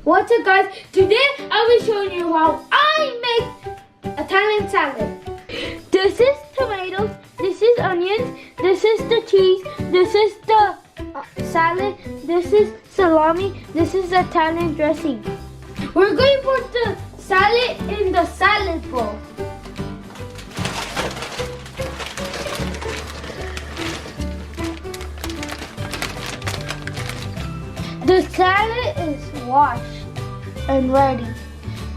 What's up, guys? Today I'll be showing you how I make Italian salad. This is tomatoes, this is onions, this is the cheese, this is the salad, this is salami, this is Italian dressing. We're going to put the salad in the salad bowl. The salad is washed and ready.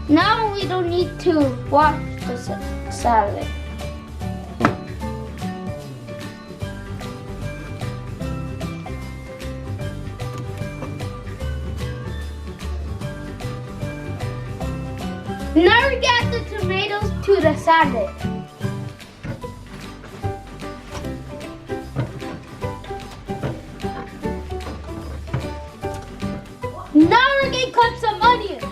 Now we don't need to wash the salad. Now we add the tomatoes to the salad. Now we're going to cut some onions.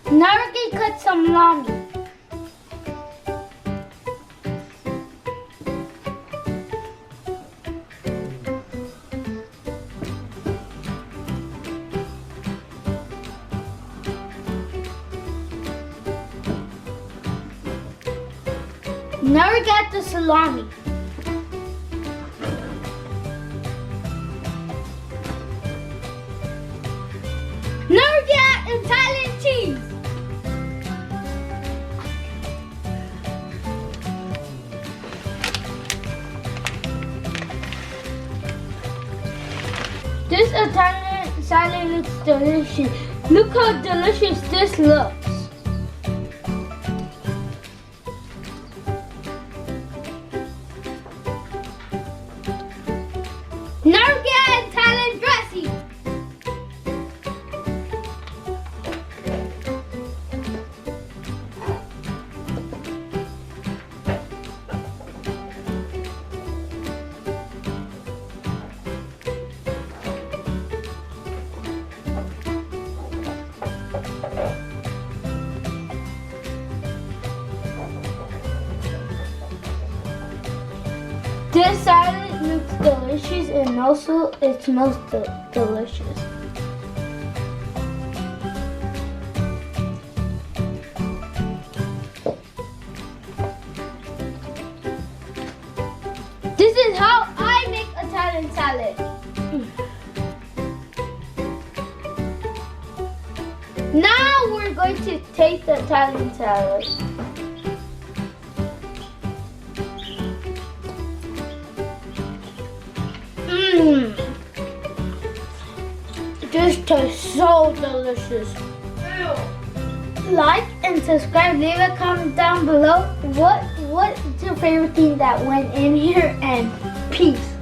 Now we're going to cut some salami. Now we got the salami. Now we got Italian cheese. This Italian salad looks delicious. Look how delicious this looks. Now we get Italian dressing. This salad looks delicious and also it smells delicious. This is how I make Italian salad. Now we're going to taste the Italian salad. This tastes so delicious. Like and subscribe. Leave a comment down below. What's your favorite thing that went in here? And peace.